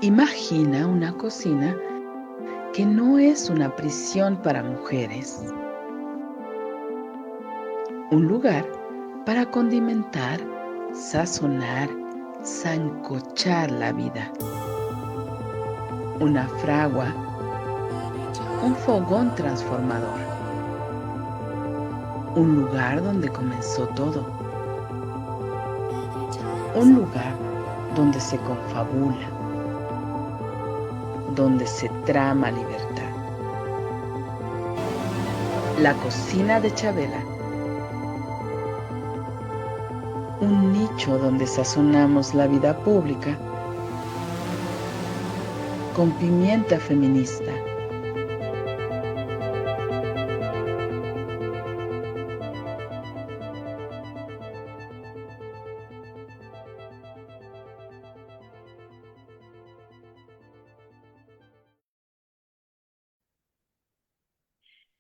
Imagina una cocina que no es una prisión para mujeres, un lugar para condimentar, sazonar, sancochar la vida, una fragua, un fogón transformador, un lugar donde comenzó todo, un lugar donde se confabula, donde se trama libertad. La cocina de Chabela, un nicho donde sazonamos la vida pública con pimienta feminista.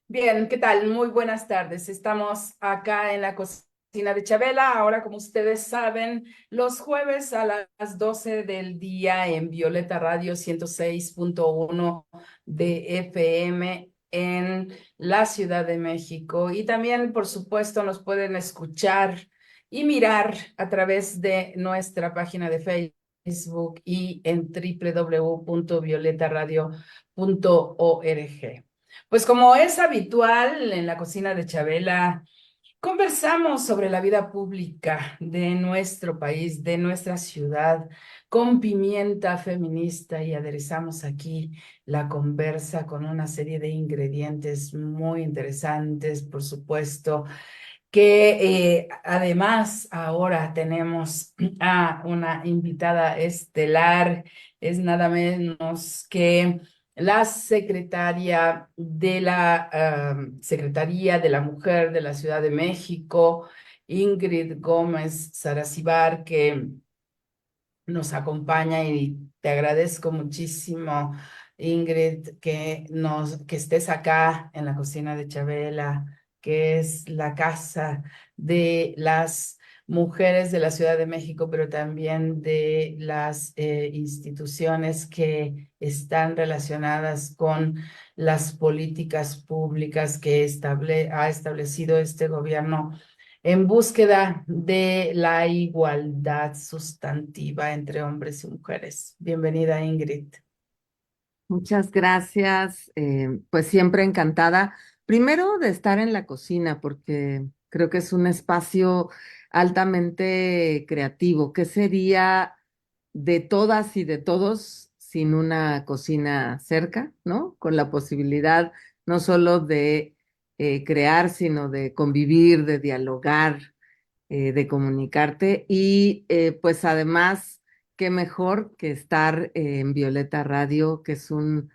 Bien, ¿qué tal? Muy buenas tardes. Estamos acá en la cocina de Chabela. Ahora, como ustedes saben, los jueves a las 12 del día en Violeta Radio 106.1 de FM en la Ciudad de México. Y también, por supuesto, nos pueden escuchar y mirar a través de nuestra página de Facebook y en www.violetaradio.org. Pues como es habitual en la cocina de Chabela, conversamos sobre la vida pública de nuestro país, de nuestra ciudad, con pimienta feminista y aderezamos aquí la conversa con una serie de ingredientes muy interesantes, por supuesto, que además ahora tenemos a una invitada estelar, es nada menos que la secretaria de la Secretaría de la Mujer de la Ciudad de México, Ingrid Gómez Saracibar, que nos acompaña y te agradezco muchísimo, Ingrid, que estés acá en la cocina de Chabela, que es la casa de las mujeres de la Ciudad de México, pero también de las instituciones que están relacionadas con las políticas públicas que ha establecido este gobierno en búsqueda de la igualdad sustantiva entre hombres y mujeres. Bienvenida, Ingrid. Muchas gracias, pues siempre encantada, primero de estar en la cocina, porque creo que es un espacio altamente creativo. ¿Qué sería de todas y de todos sin una cocina cerca, ¿no? Con la posibilidad no solo de crear, sino de convivir, de dialogar, de comunicarte y pues además, qué mejor que estar en Violeta Radio, que es un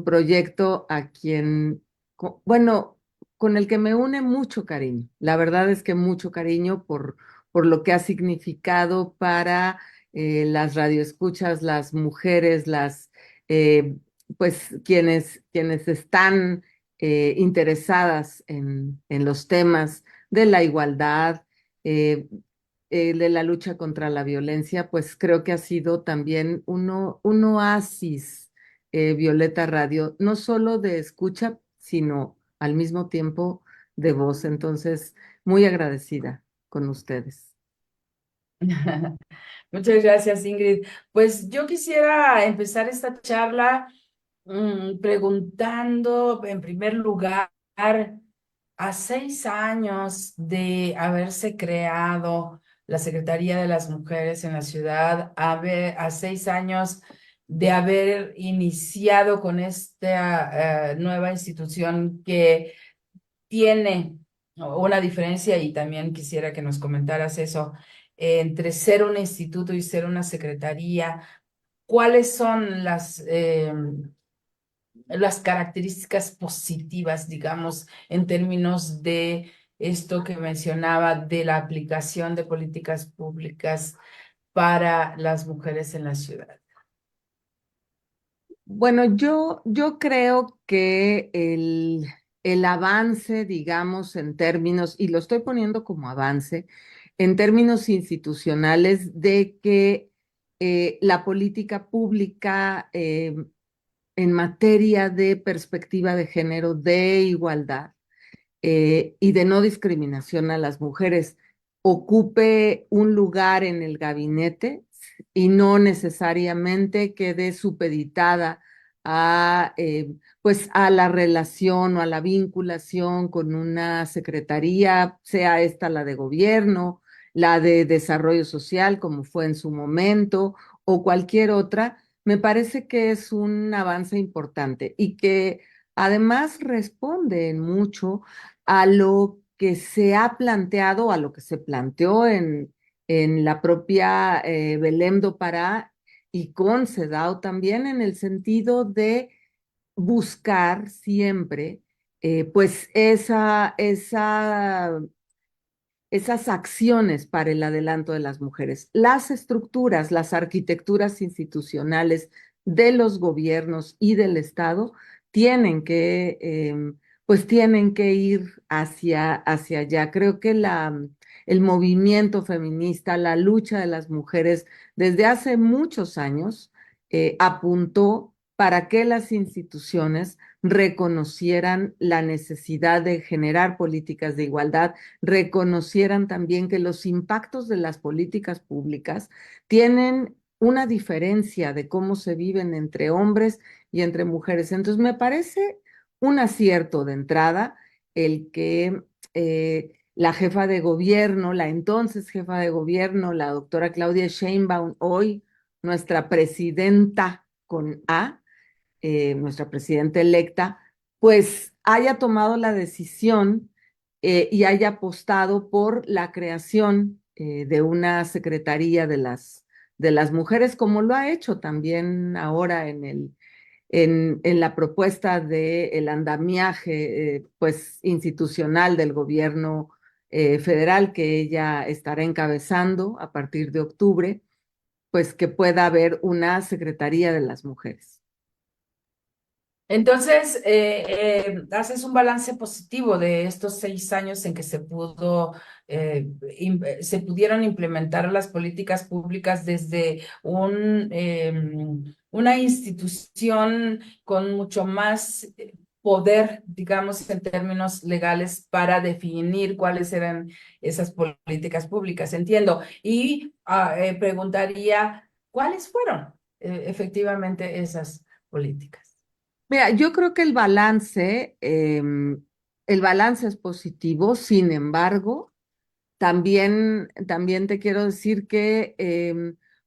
proyecto a quien, bueno, con el que me une mucho cariño. La verdad es que mucho cariño por lo que ha significado para las radioescuchas, las mujeres, eh, pues quienes están interesadas en los temas de la igualdad, eh, de la lucha contra la violencia, pues creo que ha sido también un oasis, Violeta Radio, no solo de escucha, sino al mismo tiempo de voz. Entonces, muy agradecida con ustedes. Muchas gracias, Ingrid. Pues yo quisiera empezar esta charla preguntando, en primer lugar, a 6 años de haberse creado la Secretaría de las Mujeres en la ciudad, a 6 años de haber iniciado con esta nueva institución que tiene una diferencia, y también quisiera que nos comentaras eso, entre ser un instituto y ser una secretaría. ¿Cuáles son las características positivas, digamos, en términos de esto que mencionaba, de la aplicación de políticas públicas para las mujeres en la ciudad? Bueno, yo creo que el avance, digamos, en términos, y lo estoy poniendo como avance, en términos institucionales, de que la política pública en materia de perspectiva de género, de igualdad y de no discriminación a las mujeres ocupe un lugar en el gabinete y no necesariamente quede supeditada a, pues a la relación o a la vinculación con una secretaría, sea esta la de gobierno, la de desarrollo social, como fue en su momento, o cualquier otra. Me parece que es un avance importante y que además responde en mucho a lo que se ha planteado, a lo que se planteó en la propia Belém do Pará y con CEDAW también, en el sentido de buscar siempre pues esas acciones para el adelanto de las mujeres. Las estructuras, las arquitecturas institucionales de los gobiernos y del Estado tienen que, pues tienen que ir hacia allá. Creo que el movimiento feminista, la lucha de las mujeres desde hace muchos años apuntó para que las instituciones reconocieran la necesidad de generar políticas de igualdad, reconocieran también que los impactos de las políticas públicas tienen una diferencia de cómo se viven entre hombres y entre mujeres. Entonces, me parece un acierto de entrada el que la jefa de gobierno, la entonces jefa de gobierno, la doctora Claudia Sheinbaum, hoy nuestra presidenta con A, nuestra presidenta electa, pues haya tomado la decisión y haya apostado por la creación de una secretaría de las mujeres, como lo ha hecho también ahora en la propuesta del andamiaje pues, institucional del gobierno federal que ella estará encabezando a partir de octubre, pues que pueda haber una secretaría de las mujeres. Entonces, haces un balance positivo de estos 6 años en que se pudieron implementar las políticas públicas desde una institución con mucho más poder, digamos, en términos legales para definir cuáles eran esas políticas públicas. Entiendo. Y preguntaría, ¿cuáles fueron efectivamente esas políticas? Mira, yo creo que el balance es positivo. Sin embargo, también te quiero decir que,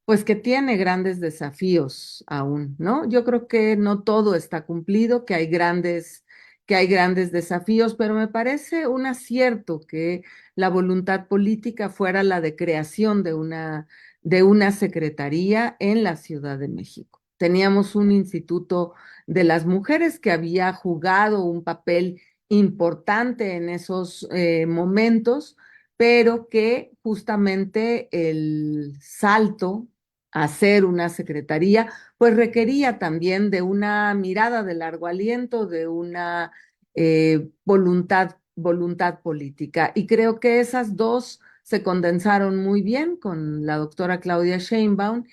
pues que tiene grandes desafíos aún, ¿no? Yo creo que no todo está cumplido, que hay grandes desafíos, pero me parece un acierto que la voluntad política fuera la de creación de una secretaría en la Ciudad de México. Teníamos un instituto de las mujeres que había jugado un papel importante en esos momentos, pero que justamente el salto a ser una secretaría, pues requería también de una mirada de largo aliento, de una voluntad política. Y creo que esas dos se condensaron muy bien con la doctora Claudia Sheinbaum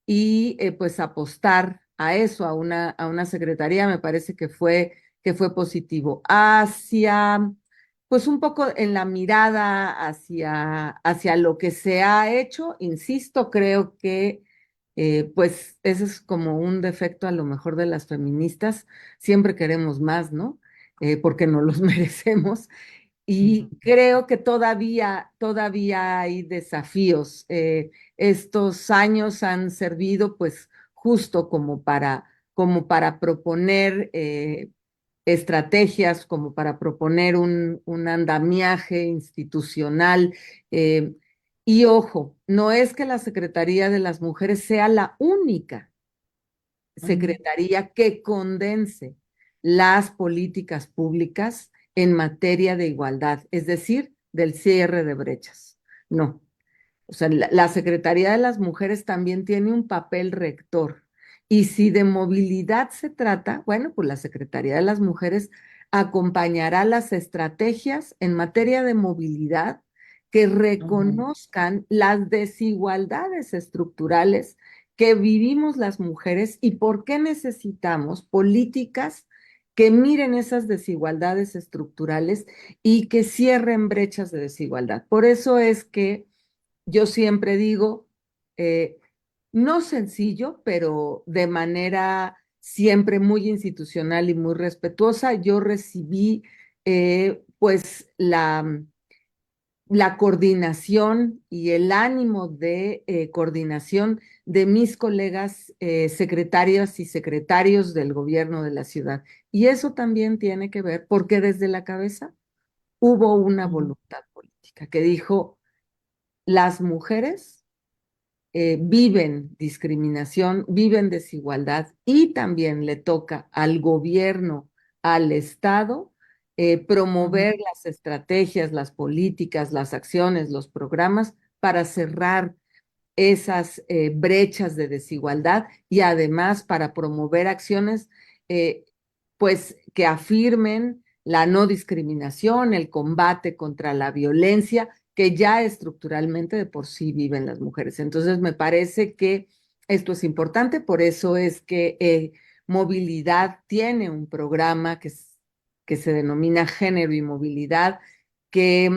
y pues apostar a eso, a una secretaría, me parece que fue positivo. Pues un poco en la mirada hacia lo que se ha hecho, insisto, creo que pues ese es como un defecto a lo mejor de las feministas, siempre queremos más, ¿no? Porque no los merecemos. Y creo que todavía hay desafíos. Estos años han servido pues justo como para proponer estrategias, como para proponer un andamiaje institucional. eh, y ojo, no es que la Secretaría de las Mujeres sea la única Ujú. secretaría que condense las políticas públicas en materia de igualdad, es decir, del cierre de brechas. No, o sea, la Secretaría de las Mujeres también tiene un papel rector. Y si de movilidad se trata, bueno, pues la Secretaría de las Mujeres acompañará las estrategias en materia de movilidad que Ujú. reconozcan las desigualdades estructurales que vivimos las mujeres y por qué necesitamos políticas que miren esas desigualdades estructurales y que cierren brechas de desigualdad. Por eso es que yo siempre digo, eh, no sencillo, pero de manera siempre muy institucional y muy respetuosa, yo recibí pues la coordinación y el ánimo de coordinación de mis colegas secretarias y secretarios del gobierno de la ciudad. Y eso también tiene que ver porque desde la cabeza hubo una voluntad política que dijo, las mujeres viven discriminación, viven desigualdad y también le toca al gobierno, al Estado, promover las estrategias, las políticas, las acciones, los programas para cerrar esas brechas de desigualdad y además para promover acciones eh, pues que afirmen la no discriminación, el combate contra la violencia que ya estructuralmente de por sí viven las mujeres. Entonces me parece que esto es importante, por eso es que Movilidad tiene un programa que se denomina Género y Movilidad, que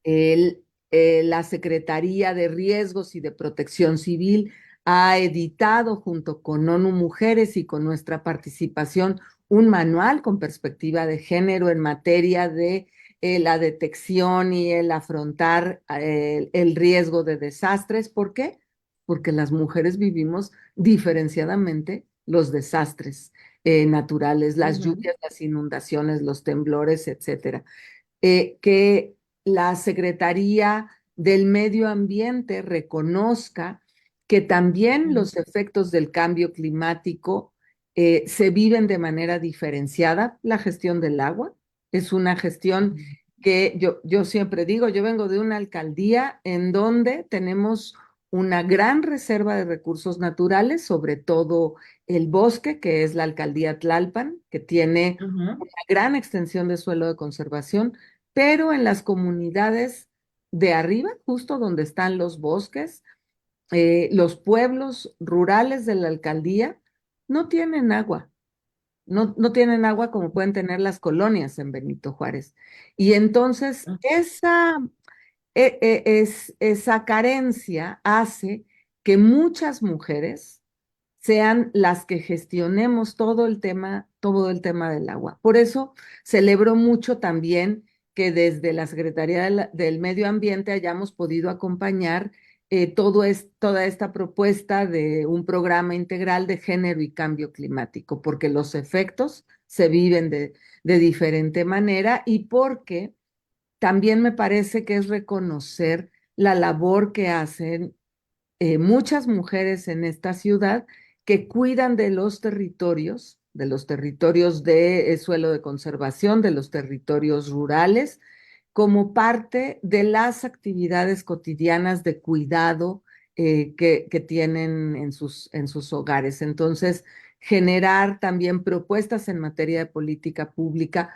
el, la Secretaría de Riesgos y de Protección Civil ha editado junto con ONU Mujeres y con nuestra participación un manual con perspectiva de género en materia de la detección y el afrontar el riesgo de desastres. ¿Por qué? Porque las mujeres vivimos diferenciadamente los desastres naturales, las lluvias, las inundaciones, los temblores, etcétera. Que la Secretaría del Medio Ambiente reconozca que también los efectos del cambio climático se viven de manera diferenciada. La gestión del agua es una gestión que yo siempre digo, yo vengo de una alcaldía en donde tenemos una gran reserva de recursos naturales, sobre todo el bosque, que es la alcaldía Tlalpan, que tiene una gran extensión de suelo de conservación, pero en las comunidades de arriba, justo donde están los bosques, los pueblos rurales de la alcaldía no tienen agua. No tienen agua como pueden tener las colonias en Benito Juárez. Y entonces esa carencia hace que muchas mujeres sean las que gestionemos todo el tema del agua. Por eso celebro mucho también que desde la Secretaría del Medio Ambiente hayamos podido acompañar toda esta propuesta de un programa integral de género y cambio climático, porque los efectos se viven de diferente manera y porque también me parece que es reconocer la labor que hacen muchas mujeres en esta ciudad que cuidan de los territorios de suelo de conservación, de los territorios rurales, como parte de las actividades cotidianas de cuidado que tienen en sus hogares. Entonces, generar también propuestas en materia de política pública,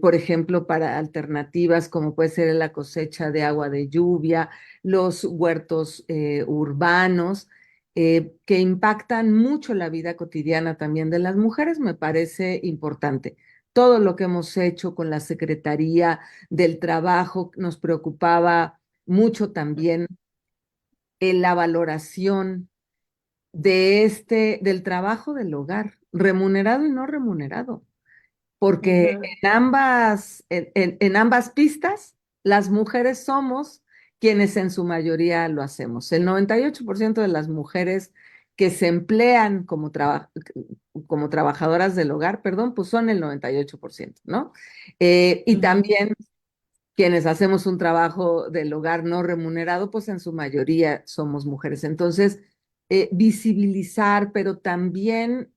por ejemplo, para alternativas como puede ser la cosecha de agua de lluvia, los huertos urbanos, que impactan mucho la vida cotidiana también de las mujeres, me parece importante. Todo lo que hemos hecho con la Secretaría del Trabajo nos preocupaba mucho también en la valoración del trabajo del hogar, remunerado y no remunerado, porque en ambas pistas las mujeres somos quienes en su mayoría lo hacemos. El 98% de las mujeres que se emplean como trabajadoras del hogar, perdón, pues son el 98%, ¿no? Y también quienes hacemos un trabajo del hogar no remunerado, pues en su mayoría somos mujeres. Entonces, visibilizar, pero también,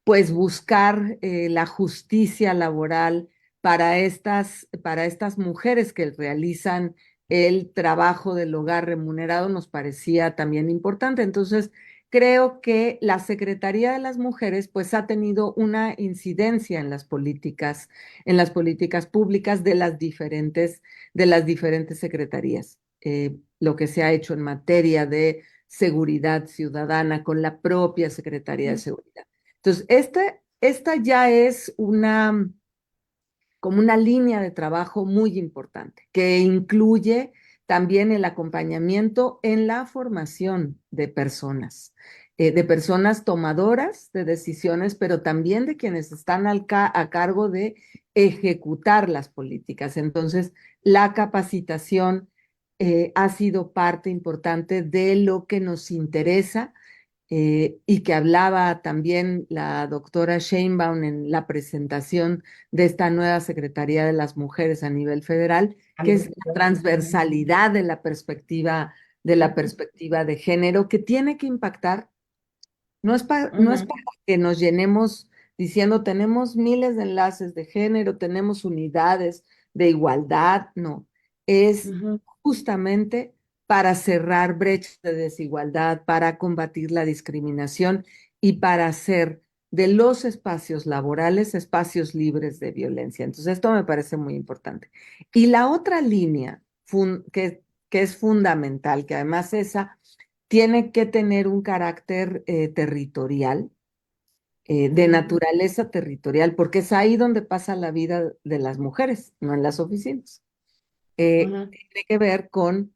pues buscar la justicia laboral para estas mujeres que realizan el trabajo del hogar remunerado nos parecía también importante. Entonces, creo que la Secretaría de las Mujeres, pues ha tenido una incidencia en las políticas públicas de las diferentes secretarías. Lo que se ha hecho en materia de seguridad ciudadana, con la propia Secretaría de Seguridad. Entonces, esta ya es como una línea de trabajo muy importante, que incluye también el acompañamiento en la formación de personas tomadoras de decisiones, pero también de quienes están a cargo de ejecutar las políticas. Entonces, la capacitación ha sido parte importante de lo que nos interesa y que hablaba también la doctora Sheinbaum en la presentación de esta nueva Secretaría de las Mujeres a nivel federal, que es la transversalidad de la perspectiva de género, que tiene que impactar. No es para que nos llenemos diciendo tenemos miles de enlaces de género, tenemos unidades de igualdad, no, es justamente para cerrar brechas de desigualdad, para combatir la discriminación y para hacer de los espacios laborales espacios libres de violencia. Entonces, esto me parece muy importante. Y la otra línea que es fundamental, que además esa tiene que tener un carácter territorial, de naturaleza territorial, porque es ahí donde pasa la vida de las mujeres, no en las oficinas. Tiene que ver con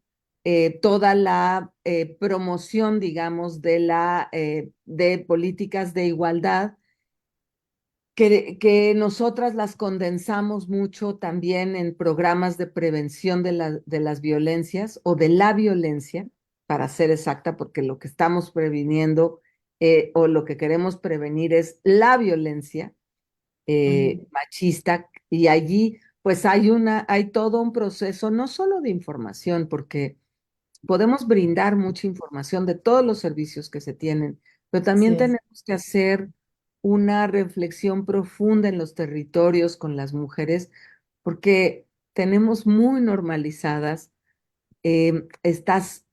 toda la promoción, digamos, de políticas de igualdad, que nosotras las condensamos mucho también en programas de prevención de las violencias o de la violencia, para ser exacta, porque lo que estamos previniendo o lo que queremos prevenir es la violencia machista, y allí pues hay todo un proceso, no solo de información, porque podemos brindar mucha información de todos los servicios que se tienen, pero también Sí. tenemos que hacer una reflexión profunda en los territorios con las mujeres, porque tenemos muy normalizadas estas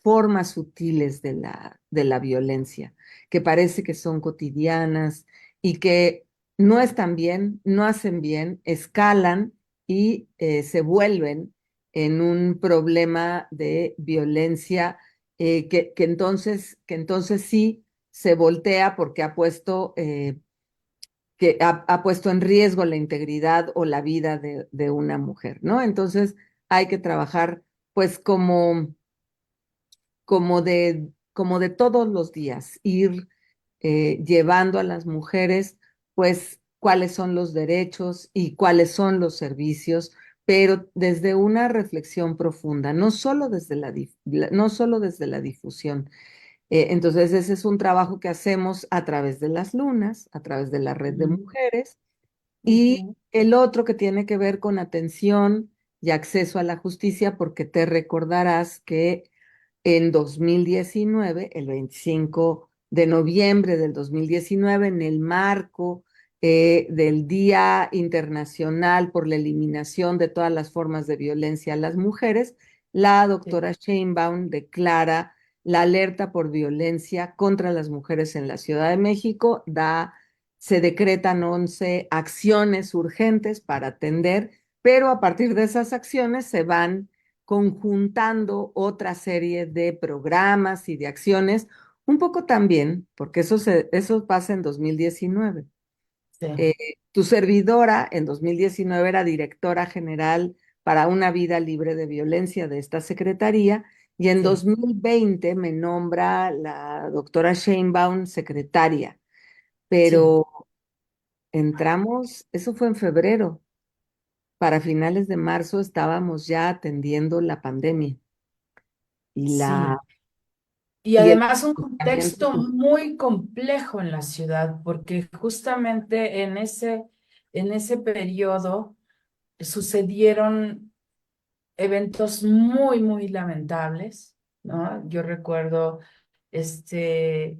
formas sutiles de la violencia, que parece que son cotidianas y que no están bien, no hacen bien, escalan y se vuelven en un problema de violencia que entonces sí se voltea porque ha puesto en riesgo la integridad o la vida de una mujer, ¿no? Entonces hay que trabajar pues como de todos los días, ir llevando a las mujeres, pues, cuáles son los derechos y cuáles son los servicios, pero desde una reflexión profunda, no solo desde la difusión. Entonces, ese es un trabajo que hacemos a través de las lunas, a través de la red de mujeres, y el otro que tiene que ver con atención y acceso a la justicia, porque te recordarás que en 2019, el 25 de noviembre del 2019, en el marco del Día Internacional por la Eliminación de todas las formas de violencia a las mujeres, la doctora Sheinbaum declara la alerta por violencia contra las mujeres en la Ciudad de México, se decretan 11 acciones urgentes para atender, pero a partir de esas acciones se van conjuntando otra serie de programas y de acciones, un poco también, porque eso pasa en 2019. Sí. Tu servidora en 2019 era directora general para una vida libre de violencia de esta secretaría, y en Sí. 2020 me nombra la doctora Sheinbaum secretaria, Sí. pero eso fue en febrero. Para finales de marzo estábamos ya atendiendo la pandemia y Sí. la Y y el además un confinamiento. contexto muy complejo en la ciudad, porque justamente en ese periodo sucedieron eventos muy, muy lamentables, ¿no? Yo recuerdo este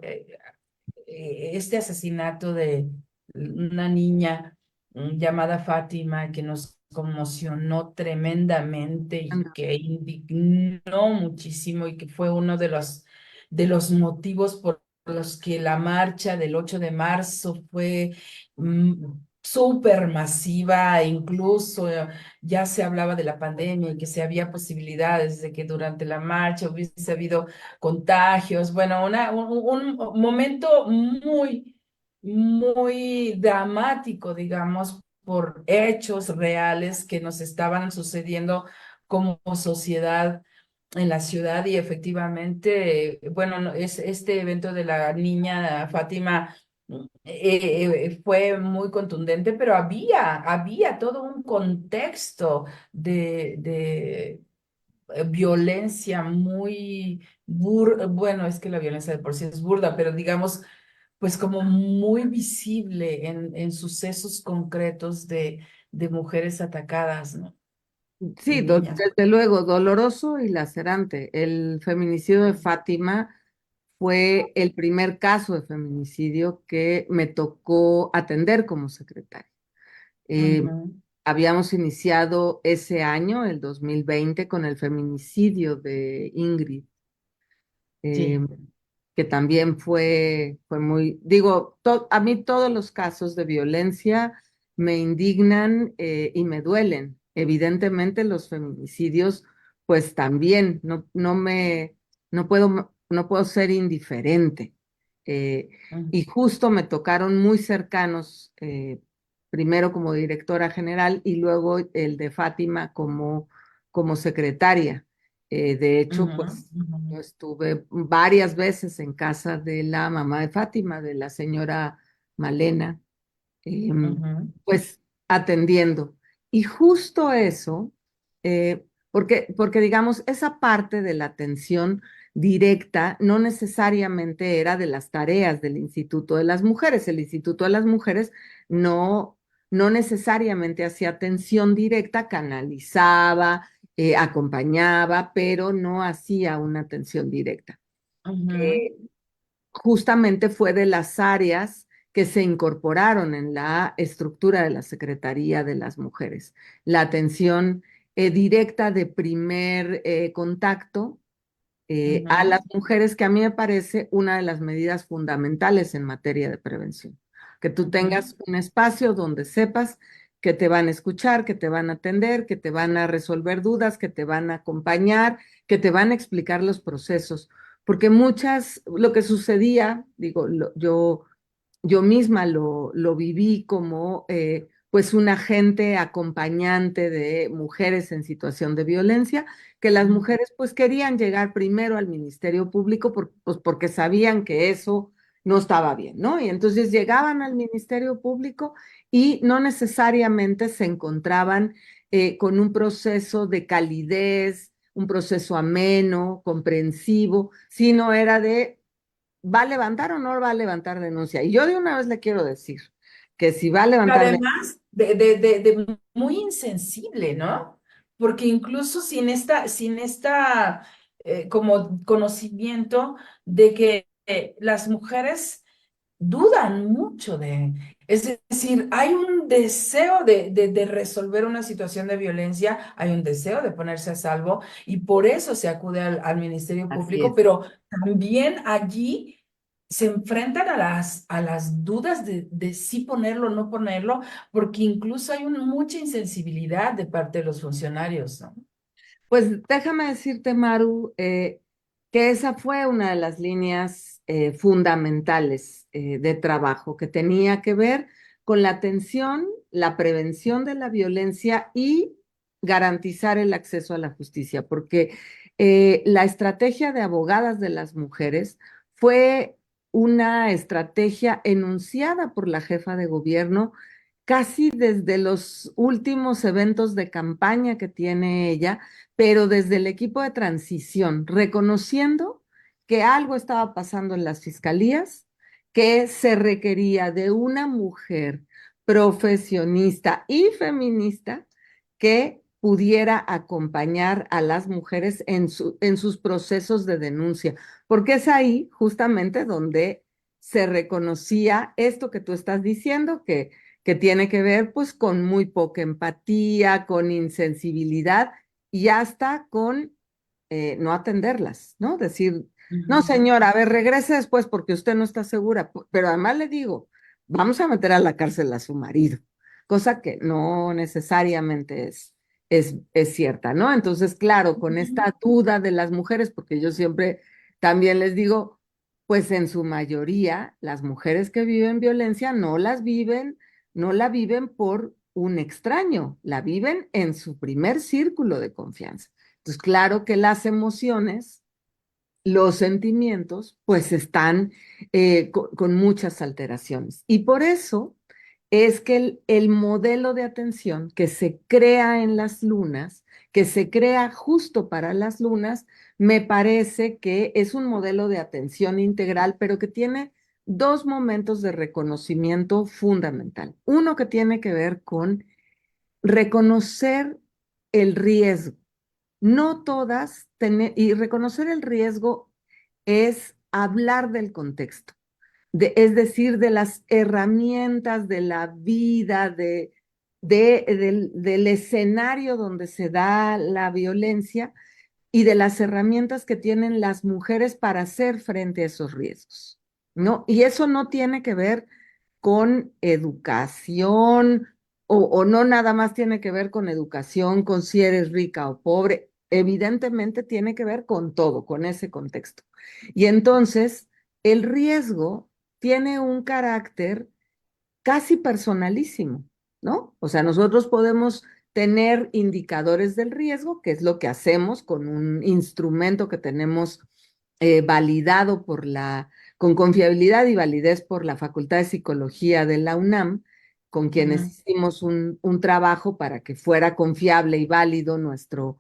asesinato de una niña llamada Fátima, que nos conmocionó tremendamente y que indignó muchísimo, y que fue uno de los motivos por los que la marcha del 8 de marzo fue súper masiva, incluso ya se hablaba de la pandemia y que se había posibilidades de que durante la marcha hubiese habido contagios. Bueno, un momento muy, muy dramático, digamos, por hechos reales que nos estaban sucediendo como sociedad en la ciudad y efectivamente, bueno, es este evento de la niña Fátima fue muy contundente, pero había todo un contexto de violencia muy bueno, es que la violencia de por sí es burda, pero digamos, pues como muy visible en sucesos concretos de mujeres atacadas, ¿no? De Sí, niñas. desde luego, doloroso y lacerante. El feminicidio de Fátima fue el primer caso de feminicidio que me tocó atender como secretaria. Eh, Ujú. Habíamos iniciado ese año, el 2020, con el feminicidio de Ingrid, eh, Sí. que también fue muy, digo, a mí todos los casos de violencia me indignan y me duelen. Evidentemente los feminicidios, pues también, no puedo ser indiferente. Eh, Ujú. y justo me tocaron muy cercanos, primero como directora general y luego el de Fátima como secretaria. De hecho, Ujú. pues Ujú. yo estuve varias veces en casa de la mamá de Fátima, de la señora Malena, Ujú. pues atendiendo. Y justo eso, porque digamos, esa parte de la atención directa no necesariamente era de las tareas del Instituto de las Mujeres. El Instituto de las Mujeres no, no necesariamente hacía atención directa, canalizaba, acompañaba, pero no hacía una atención directa. Ujú. Eh, Justamente fue de las áreas que se incorporaron en la estructura de la Secretaría de las Mujeres. La atención directa de primer contacto a las Ujú. mujeres, que a mí me parece una de las medidas fundamentales en materia de prevención. Que tú Ujú. tengas un espacio donde sepas que te van a escuchar, que te van a atender, que te van a resolver dudas, que te van a acompañar, que te van a explicar los procesos. Porque lo que sucedía, digo, yo misma lo viví como pues un agente acompañante de mujeres en situación de violencia, que las mujeres pues querían llegar primero al Ministerio Público pues, porque sabían que eso no estaba bien, ¿no? Y entonces llegaban al Ministerio Público y no necesariamente se encontraban con un proceso de calidez, un proceso ameno, comprensivo, sino era de ¿va a levantar o no va a levantar denuncia? Y yo de una vez le quiero decir que si va a Pero levantar denuncia, además de muy insensible, ¿no? Porque incluso sin esta como conocimiento de que las mujeres dudan mucho es decir, hay un deseo de resolver una situación de violencia, hay un deseo de ponerse a salvo y por eso se acude al Ministerio así Público, es. pero también allí se enfrentan a las dudas de si ponerlo o no ponerlo, porque incluso hay mucha insensibilidad de parte de los funcionarios, ¿no? Pues déjame decirte, Maru, que esa fue una de las líneas fundamentales de trabajo que tenía que ver con la atención, la prevención de la violencia y garantizar el acceso a la justicia, porque la estrategia de abogadas de las mujeres fue una estrategia enunciada por la jefa de gobierno casi desde los últimos eventos de campaña que tiene ella, pero desde el equipo de transición, reconociendo que algo estaba pasando en las fiscalías, que se requería de una mujer profesionista y feminista que pudiera acompañar a las mujeres en sus procesos de denuncia, porque es ahí justamente donde se reconocía esto que tú estás diciendo, que tiene que ver pues con muy poca empatía, con insensibilidad y hasta con no atenderlas, ¿no? Decir, no Ujú. señora, a ver, regrese después porque usted no está segura, pero además le digo, vamos a meter a la cárcel a su marido. cosa que no necesariamente es cierta, ¿no? Entonces, claro, con esta duda de las mujeres, porque yo siempre también les digo, pues en su mayoría, las mujeres que viven violencia no la viven por un extraño, la viven en su primer círculo de confianza. Entonces, claro que las emociones, los sentimientos, pues están con muchas alteraciones. Y por eso es que el modelo de atención que se crea en las lunas, que se crea justo para las lunas, me parece que es un modelo de atención integral, pero que tiene dos momentos de reconocimiento fundamental. Uno que tiene que ver con reconocer el riesgo. No todas, y reconocer el riesgo es hablar del contexto, es decir, de las herramientas de la vida, del escenario donde se da la violencia y de las herramientas que tienen las mujeres para hacer frente a esos riesgos, ¿no? Y eso no tiene que ver con educación o no nada más tiene que ver con educación, con si eres rica o pobre, evidentemente tiene que ver con todo, con ese contexto. Y entonces, el riesgo tiene un carácter casi personalísimo, ¿no? O sea, nosotros podemos tener indicadores del riesgo, que es lo que hacemos con un instrumento que tenemos validado con confiabilidad y validez por la Facultad de Psicología de la UNAM, con quienes hicimos un trabajo para que fuera confiable y válido nuestro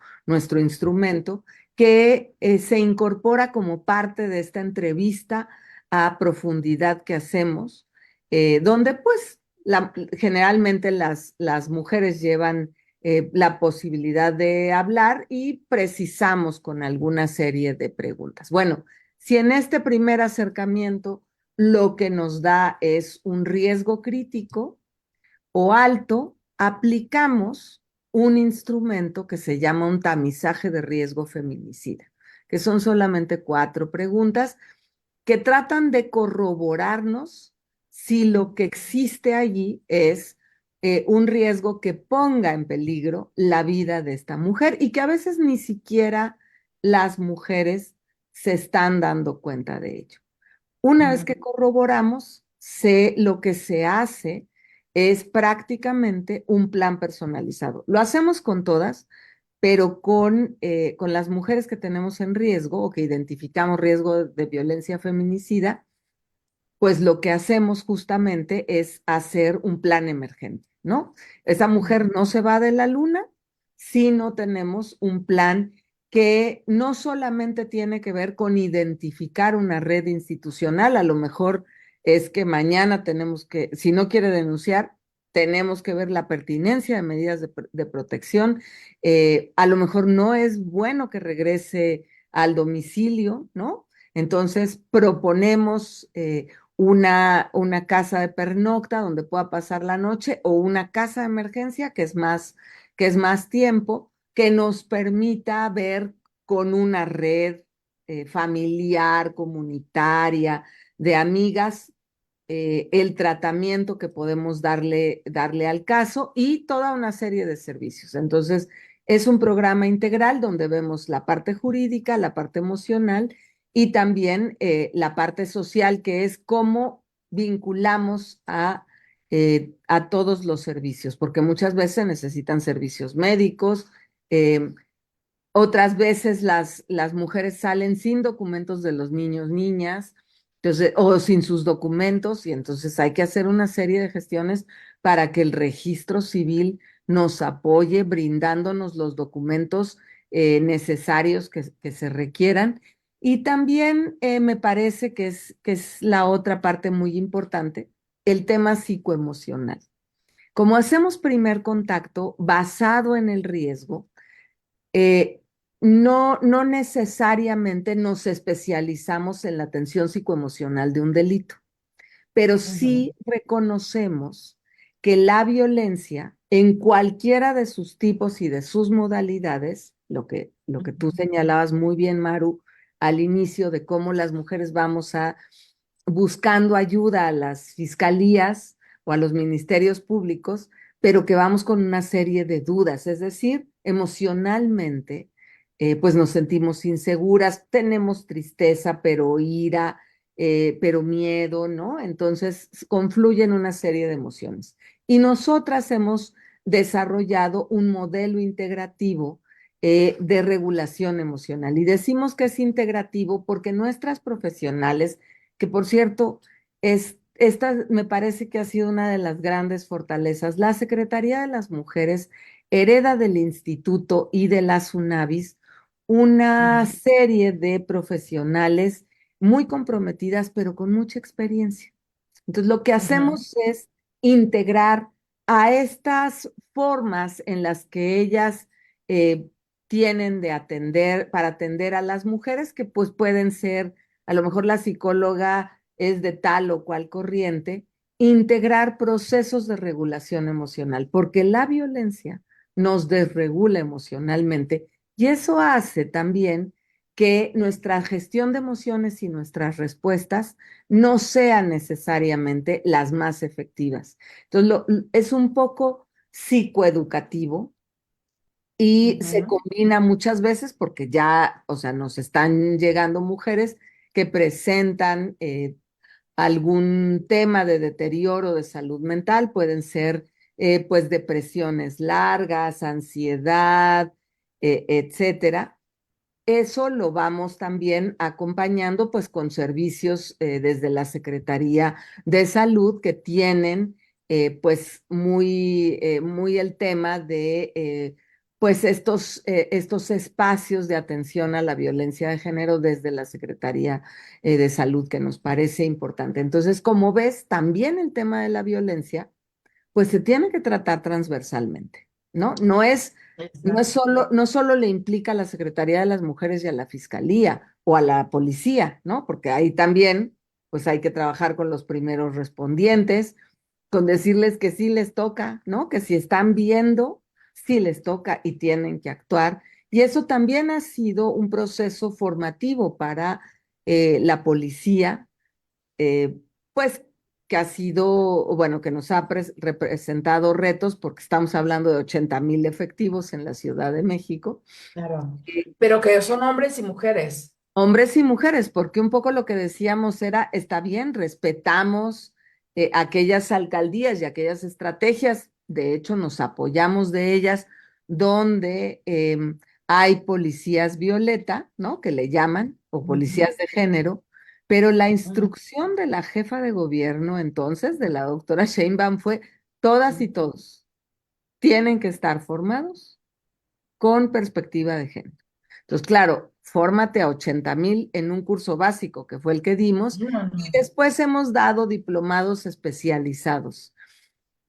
instrumento, que se incorpora como parte de esta entrevista a profundidad que hacemos donde pues generalmente las mujeres llevan la posibilidad de hablar y precisamos con alguna serie de preguntas. Bueno, si en este primer acercamiento lo que nos da es un riesgo crítico o alto, aplicamos un instrumento que se llama un tamizaje de riesgo feminicida, que son solamente 4 preguntas que tratan de corroborarnos si lo que existe allí es un riesgo que ponga en peligro la vida de esta mujer y que a veces ni siquiera las mujeres se están dando cuenta de ello. Una vez que corroboramos, lo que se hace es prácticamente un plan personalizado. Lo hacemos con todas, pero con las mujeres que tenemos en riesgo o que identificamos riesgo de violencia feminicida, pues lo que hacemos justamente es hacer un plan emergente, ¿no? Esa mujer no se va de la luna si no tenemos un plan que no solamente tiene que ver con identificar una red institucional, a lo mejor es que mañana tenemos que, si no quiere denunciar, tenemos que ver la pertinencia de medidas de protección. A lo mejor no es bueno que regrese al domicilio, ¿no? Entonces proponemos una casa de pernocta donde pueda pasar la noche o una casa de emergencia que es más tiempo, que nos permita ver con una red familiar, comunitaria, de amigas, el tratamiento que podemos darle al caso y toda una serie de servicios. Entonces, es un programa integral donde vemos la parte jurídica, la parte emocional y también la parte social, que es cómo vinculamos a todos los servicios, porque muchas veces se necesitan servicios médicos, otras veces las mujeres salen sin documentos de los niños, niñas, entonces, o sin sus documentos, y entonces hay que hacer una serie de gestiones para que el registro civil nos apoye brindándonos los documentos necesarios que se requieran. Y también me parece que es la otra parte muy importante, el tema psicoemocional. Como hacemos primer contacto basado en el riesgo, eh, no necesariamente nos especializamos en la atención psicoemocional de un delito, pero sí reconocemos que la violencia en cualquiera de sus tipos y de sus modalidades, lo que tú señalabas muy bien, Maru, al inicio de cómo las mujeres vamos buscando ayuda a las fiscalías o a los ministerios públicos, pero que vamos con una serie de dudas, es decir, emocionalmente, pues nos sentimos inseguras, tenemos tristeza, pero ira, pero miedo, ¿no? Entonces confluyen una serie de emociones. Y nosotras hemos desarrollado un modelo integrativo de regulación emocional. Y decimos que es integrativo porque nuestras profesionales, que por cierto, esta me parece que ha sido una de las grandes fortalezas. La Secretaría de las Mujeres hereda del Instituto y de la SUNAVIS una serie de profesionales muy comprometidas, pero con mucha experiencia. Entonces, lo que Ujú. hacemos es integrar a estas formas en las que ellas eh, tienen de atender, para atender a las mujeres que pues pueden ser, a lo mejor la psicóloga es de tal o cual corriente, integrar procesos de regulación emocional, porque la violencia nos desregula emocionalmente y eso hace también que nuestra gestión de emociones y nuestras respuestas no sean necesariamente las más efectivas. Entonces, es un poco psicoeducativo y se Ujú. combina muchas veces porque ya, o sea, nos están llegando mujeres que presentan algún tema de deterioro de salud mental, pueden ser pues depresiones largas, ansiedad, etcétera. Eso lo vamos también acompañando pues con servicios desde la Secretaría de Salud que tienen pues muy el tema de pues estos espacios de atención a la violencia de género desde la Secretaría de Salud que nos parece importante. Entonces, como ves, también el tema de la violencia pues se tiene que tratar transversalmente, ¿no? Exacto. No solo le implica a la Secretaría de las Mujeres y a la Fiscalía o a la policía, ¿no? Porque ahí también, pues hay que trabajar con los primeros respondientes, con decirles que sí les toca, ¿no? Que si están viendo, sí les toca y tienen que actuar. Y eso también ha sido un proceso formativo para la policía eh, pues que ha sido, bueno, que nos ha representado retos porque estamos hablando de 80,000 efectivos en la Ciudad de México, Claro. Pero que son hombres y mujeres. hombres y mujeres, porque un poco lo que decíamos era, está bien, respetamos aquellas alcaldías y aquellas estrategias, de hecho nos apoyamos de ellas, donde hay policías violeta, ¿no? Que le llaman, o Ujú. policías de género, pero la Ujú. instrucción de la jefa de gobierno entonces, de la doctora Sheinbaum, fue todas y todos tienen que estar formados con perspectiva de género. Entonces, claro, fórmate a 80,000 en un curso básico, que fue el que dimos, No, y no. después hemos dado diplomados especializados.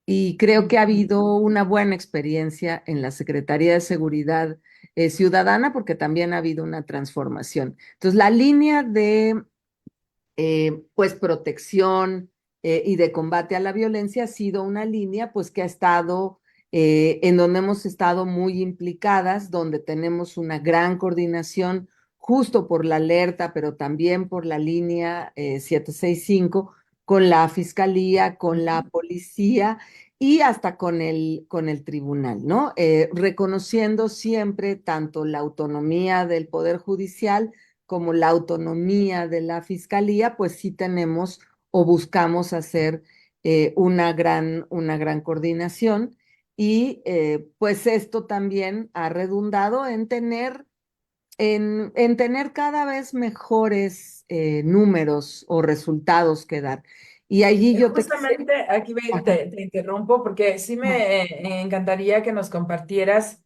Y creo que ha Ujú. habido una buena experiencia en la Secretaría de Seguridad Ciudadana, porque también ha habido una transformación. Entonces, la línea de pues protección y de combate a la violencia ha sido una línea pues que ha estado en donde hemos estado muy implicadas, donde tenemos una gran coordinación justo por la alerta, pero también por la línea 765 con la fiscalía, con la policía y hasta con el tribunal, ¿no? Reconociendo siempre tanto la autonomía del Poder Judicial como la autonomía de la fiscalía, pues sí tenemos o buscamos hacer una gran coordinación y pues esto también ha redundado en tener cada vez mejores números o resultados que dar. Y allí yo te quisiera... Justamente aquí te interrumpo porque sí me encantaría que nos compartieras.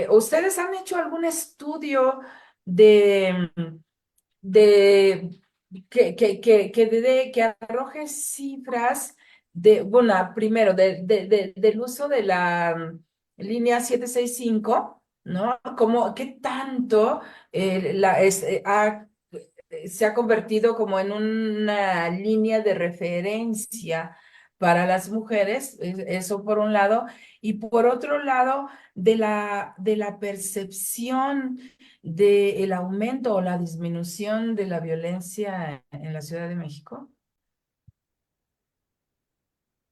¿Ustedes han hecho algún estudio de, de que arroje cifras de, bueno, primero, del uso de la línea 765, ¿no? Como, ¿qué tanto se ha convertido como en una línea de referencia para las mujeres? Eso por un lado. Y por otro lado, de la percepción del aumento o la disminución de la violencia en la Ciudad de México.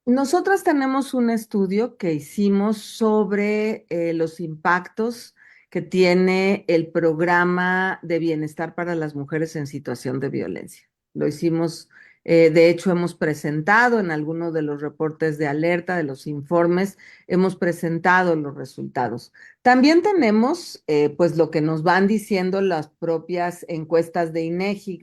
Nosotras tenemos un estudio que hicimos sobre los impactos que tiene el programa de bienestar para las mujeres en situación de violencia. Lo hicimos, de hecho, hemos presentado en algunos de los reportes de alerta, de los informes, hemos presentado los resultados. También tenemos, pues, lo que nos van diciendo las propias encuestas de INEGI,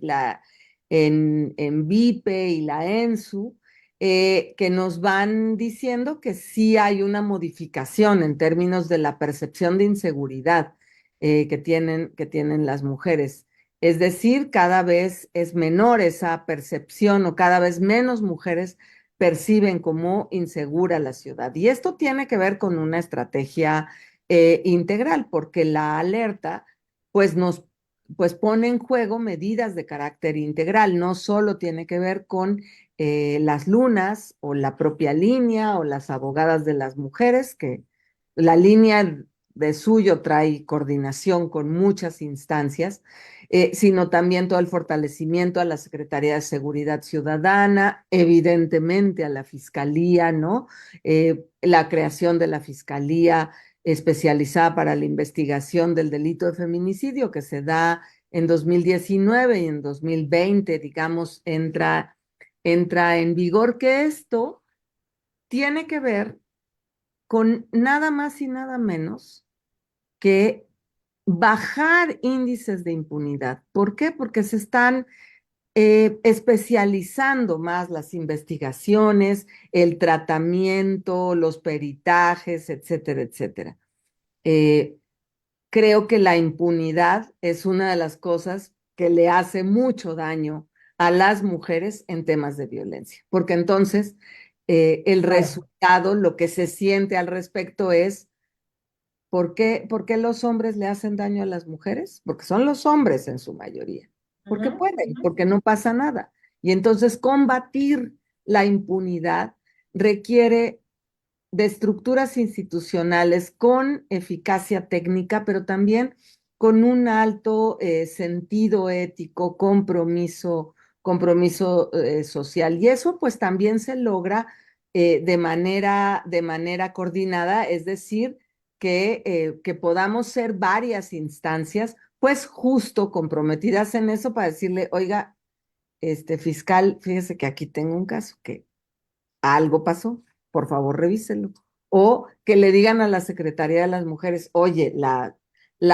en VIPE y la ENSU, que nos van diciendo que sí hay una modificación en términos de la percepción de inseguridad que tienen las mujeres. Es decir, cada vez es menor esa percepción o cada vez menos mujeres perciben como insegura la ciudad. Y esto tiene que ver con una estrategia integral, porque la alerta pues nos pues pone en juego medidas de carácter integral, no solo tiene que ver con las lunas o la propia línea o las abogadas de las mujeres, que la línea de suyo trae coordinación con muchas instancias, sino también todo el fortalecimiento a la Secretaría de Seguridad Ciudadana, evidentemente a la Fiscalía, ¿no? La creación de la Fiscalía especializada para la investigación del delito de feminicidio que se da en 2019 y en 2020, digamos, entra en vigor, que esto tiene que ver con nada más y nada menos que bajar índices de impunidad. ¿Por qué? Porque se están especializando más las investigaciones, el tratamiento, los peritajes, etcétera, etcétera. Eh, Creo que la impunidad es una de las cosas que le hace mucho daño a las mujeres en temas de violencia, porque entonces el resultado, lo que se siente al respecto es, por qué los hombres le hacen daño a las mujeres? Porque son los hombres en su mayoría, porque Ujú, pueden, ujú. porque no pasa nada. Y entonces combatir la impunidad requiere de estructuras institucionales con eficacia técnica, pero también con un alto sentido ético, compromiso social. Y eso pues también se logra de manera coordinada, es decir, que podamos ser varias instancias, pues justo comprometidas en eso para decirle, oiga, fiscal, fíjese que aquí tengo un caso que algo pasó, por favor revíselo. O que le digan a la Secretaría de las Mujeres, oye, la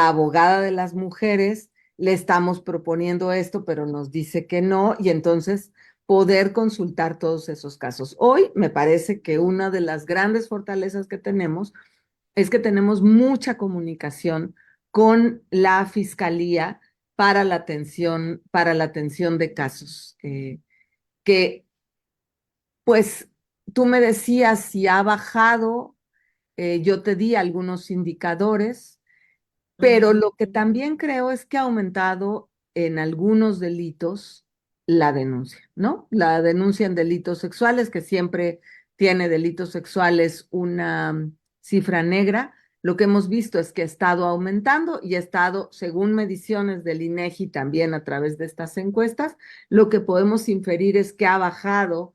abogada de las mujeres le estamos proponiendo esto, pero nos dice que no, y entonces poder consultar todos esos casos. Hoy me parece que una de las grandes fortalezas que tenemos es que tenemos mucha comunicación con la Fiscalía para la atención de casos, que pues tú me decías si ha bajado, yo te di algunos indicadores, pero Ujú. lo que también creo es que ha aumentado en algunos delitos la denuncia, ¿no? La denuncia en delitos sexuales, que siempre tiene delitos sexuales una cifra negra. Lo que hemos visto es que ha estado aumentando y ha estado, según mediciones del INEGI, también a través de estas encuestas, lo que podemos inferir es que ha bajado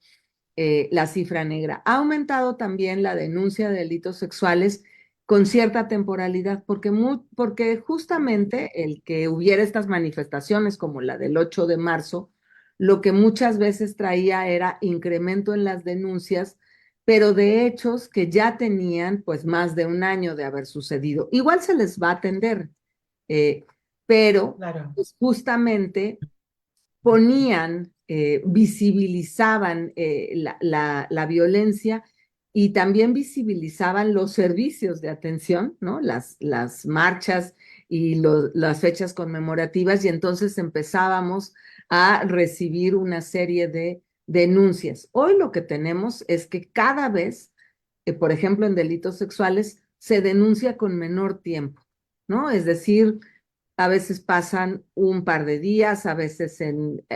la cifra negra. Ha aumentado también la denuncia de delitos sexuales con cierta temporalidad, porque justamente el que hubiera estas manifestaciones como la del 8 de marzo, lo que muchas veces traía era incremento en las denuncias, pero de hechos que ya tenían pues más de un año de haber sucedido. Igual se les va a atender, eh, pero Claro. pues justamente ponían, visibilizaban la violencia y también visibilizaban los servicios de atención, ¿no? Las marchas y las fechas conmemorativas y entonces empezábamos a recibir una serie de denuncias. Hoy lo que tenemos es que cada vez, por ejemplo, en delitos sexuales, se denuncia con menor tiempo, ¿no? Es decir, a veces pasan un par de días, a veces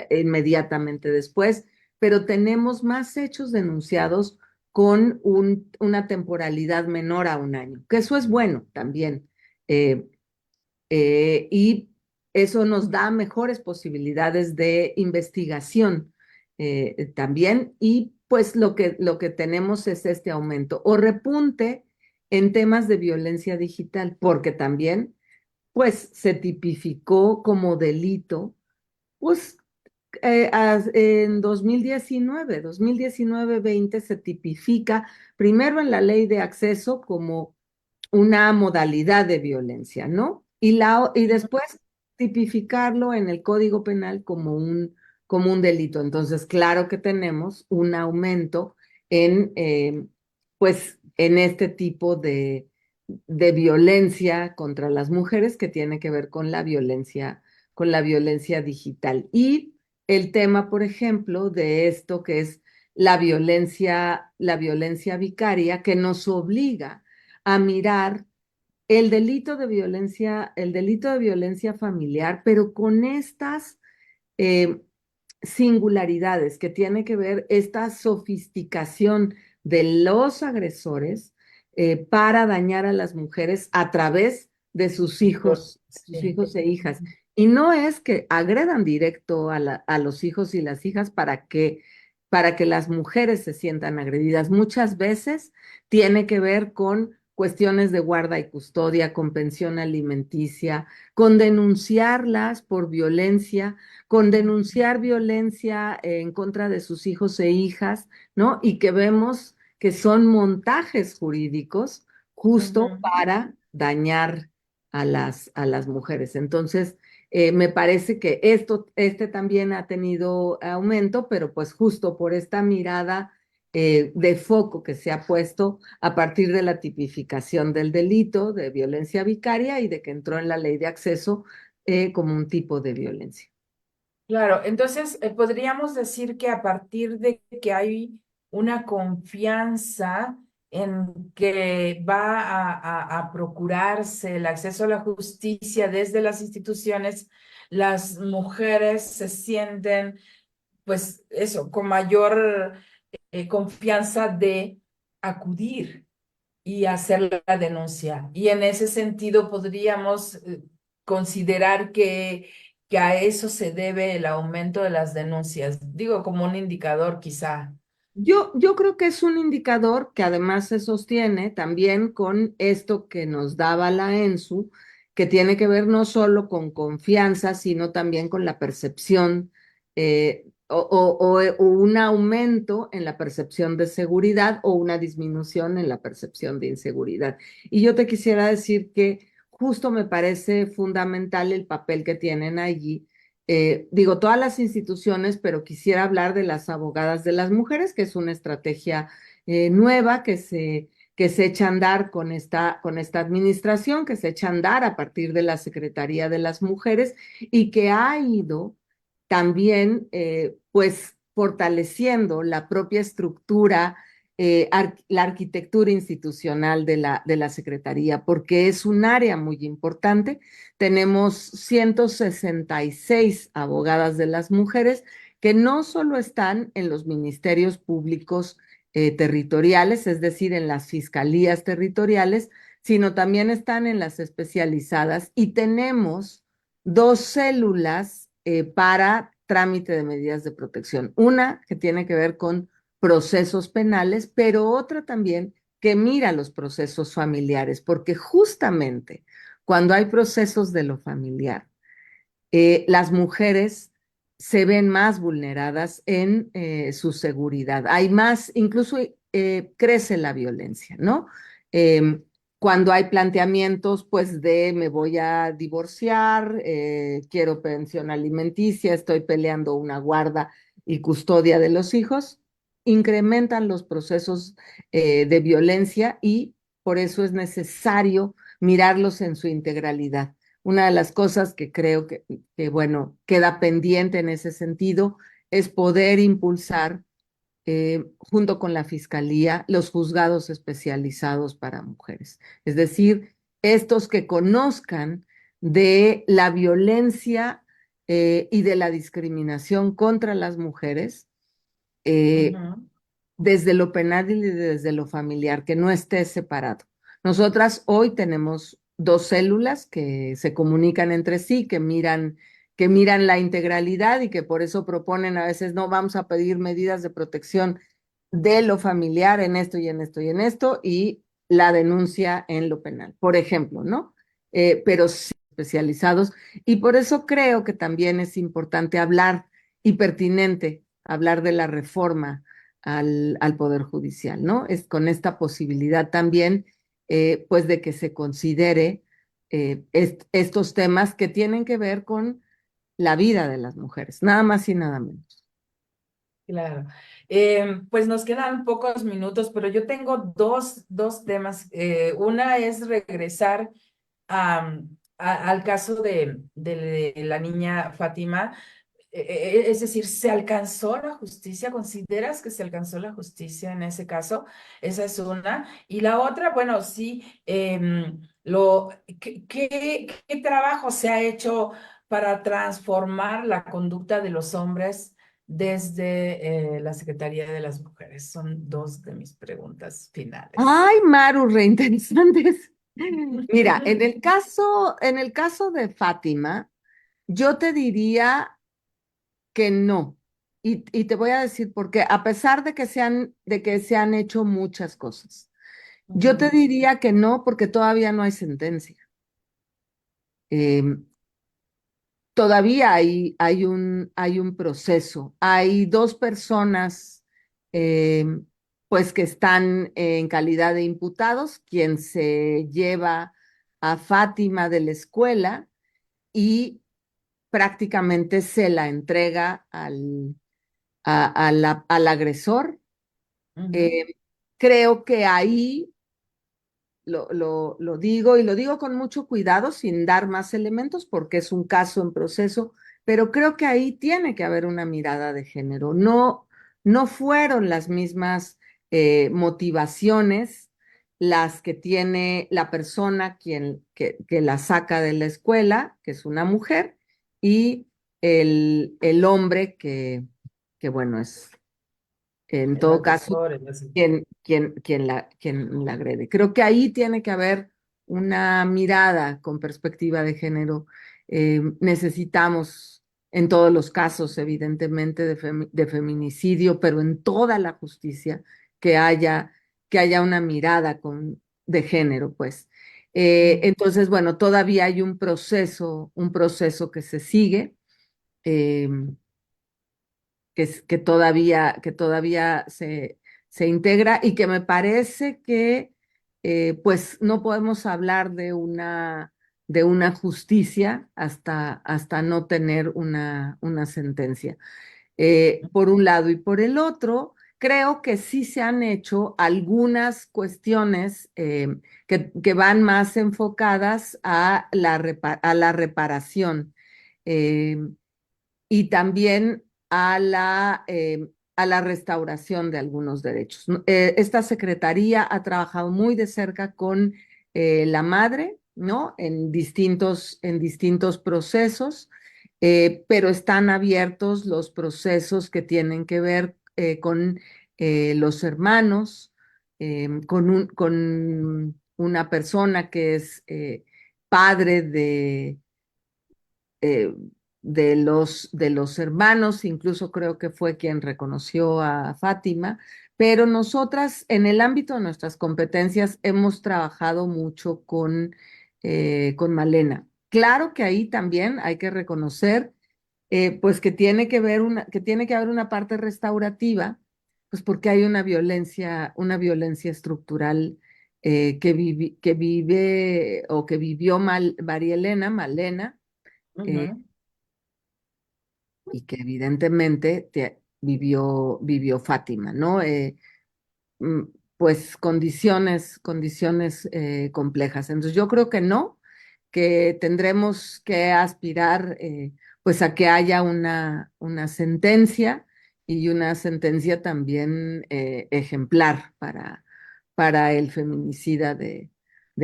inmediatamente después, pero tenemos más hechos denunciados con una temporalidad menor a un año, que eso es bueno también. Eh, y eso nos da mejores posibilidades de investigación también y pues lo que tenemos es este aumento o repunte en temas de violencia digital, porque también pues se tipificó como delito, pues en 2019-20 se tipifica primero en la ley de acceso como una modalidad de violencia, ¿no? Y después tipificarlo en el Código Penal como un delito. Entonces, claro que tenemos un aumento en, pues, en este tipo de violencia contra las mujeres que tiene que ver con la violencia digital. Y el tema, por ejemplo, de esto que es la violencia vicaria, que nos obliga a mirar el delito de violencia familiar, pero con estas eh, singularidades que tiene que ver esta sofisticación de los agresores para dañar a las mujeres a través de Hijos, sus sí. hijos e hijas. Y no es que agredan directo a los hijos y las hijas para que las mujeres se sientan agredidas. Muchas veces tiene que ver con cuestiones de guarda y custodia, con pensión alimenticia, con denunciarlas por violencia, con denunciar violencia en contra de sus hijos e hijas, ¿no? Y que vemos que son montajes jurídicos justo Ujú. para dañar a las mujeres. Entonces, me parece que este también ha tenido aumento, pero pues justo por esta mirada de foco que se ha puesto a partir de la tipificación del delito de violencia vicaria y de que entró en la ley de acceso como un tipo de violencia. Claro, entonces podríamos decir que a partir de que hay una confianza en que va a procurarse el acceso a la justicia desde las instituciones, las mujeres se sienten, pues eso, con mayor confianza de acudir y hacer la denuncia. Y en ese sentido podríamos considerar que a eso se debe el aumento de las denuncias. Digo, como un indicador quizá. Yo creo que es un indicador que además se sostiene también con esto que nos daba la ENSU, que tiene que ver no solo con confianza, sino también con la percepción o un aumento en la percepción de seguridad o una disminución en la percepción de inseguridad. Y yo te quisiera decir que justo me parece fundamental el papel que tienen allí digo, todas las instituciones, pero quisiera hablar de las abogadas de las mujeres, que es una estrategia nueva que se echa a andar con esta administración, que se echa a andar a partir de la Secretaría de las Mujeres y que ha ido también, pues, fortaleciendo la propia estructura, la arquitectura institucional de la Secretaría, porque es un área muy importante. Tenemos 166 abogadas de las mujeres que no solo están en los ministerios públicos territoriales, es decir, en las fiscalías territoriales, sino también están en las especializadas y tenemos dos células para trámite de medidas de protección. Una que tiene que ver con procesos penales, pero otra también que mira los procesos familiares, porque justamente cuando hay procesos de lo familiar, las mujeres se ven más vulneradas en su seguridad. Hay más, incluso crece la violencia, ¿no? Eh, Cuando hay planteamientos, pues de me voy a divorciar, quiero pensión alimenticia, estoy peleando una guarda y custodia de los hijos, incrementan los procesos de violencia y por eso es necesario mirarlos en su integralidad. Una de las cosas que creo bueno, queda pendiente en ese sentido es poder impulsar, junto con la Fiscalía, los juzgados especializados para mujeres. Es decir, estos que conozcan de la violencia y de la discriminación contra las mujeres, eh, Ujú. desde lo penal y desde lo familiar, que no esté separado. Nosotras hoy tenemos dos células que se comunican entre sí, que miran la integralidad y que por eso proponen a veces no vamos a pedir medidas de protección de lo familiar en esto y en esto y en esto, y la denuncia en lo penal, por ejemplo, ¿no? Pero sí especializados, y por eso creo que también es importante hablar y pertinente hablar de la reforma al Poder Judicial, ¿no? Es con esta posibilidad también, pues, de que se considere estos temas que tienen que ver con la vida de las mujeres, nada más y nada menos. Claro. Pues nos quedan pocos minutos, pero yo tengo dos temas. Una es regresar a- al caso de la niña Fátima. Es decir, ¿se alcanzó la justicia? ¿Consideras que se alcanzó la justicia en ese caso? Esa es una. Y la otra, bueno, sí, ¿qué trabajo se ha hecho para transformar la conducta de los hombres desde la Secretaría de las Mujeres? Son dos de mis preguntas finales. Ay, Maru, reinteresantes. Mira, en el caso de Fátima, yo te diría que no. Y te voy a decir por qué, a pesar de que se han hecho muchas cosas. Yo te Ujú, diría que no, porque todavía no hay sentencia. Em, Todavía hay un proceso. Hay dos personas, eh, pues, que están en calidad de imputados, quien se lleva a Fátima de la escuela y prácticamente se la entrega al agresor. ujú, Eh, Creo que ahí lo digo y lo digo con mucho cuidado, sin dar más elementos, porque es un caso en proceso, pero creo que ahí tiene que haber una mirada de género. No, no fueron las mismas motivaciones las que tiene la persona que la saca de la escuela, que es una mujer, y el hombre que bueno, es en el todo caso agresor, el asesino. quien la agrede. Creo que ahí tiene que haber una mirada con perspectiva de género. Necesitamos, en todos los casos, evidentemente, de feminicidio, pero en toda la justicia, que haya, que haya una mirada de género, pues. Entonces, bueno, todavía hay un proceso que se sigue. eh, que todavía se integra y que me parece que pues no podemos hablar de una justicia hasta no tener una sentencia. Por un lado y por el otro, creo que sí se han hecho algunas cuestiones que van más enfocadas a la reparación. Eh, y también a la restauración de algunos derechos, ¿no? Esta secretaría ha trabajado muy de cerca con la madre, ¿no? En distintos procesos, pero están abiertos los procesos que tienen que ver con los hermanos, con una persona que es padre eh, de los hermanos, incluso creo que fue quien reconoció a Fátima, pero nosotras en el ámbito de nuestras competencias hemos trabajado mucho con Malena. Claro que ahí también hay que reconocer pues que tiene que haber una parte restaurativa, pues porque hay una violencia estructural que vive o que vivió María Elena, Malena, eh, Ujú. y que evidentemente vivió Fátima, ¿no? Mm, pues condiciones complejas. Entonces yo creo que no, que tendremos que aspirar pues a que haya una sentencia y una sentencia también ejemplar para el feminicida de